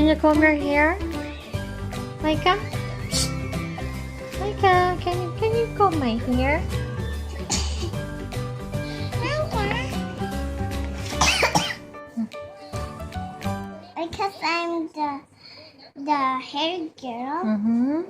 Can you comb your hair? Micah? Micah, can you comb my hair? Because I'm the hair girl. Mm-hmm.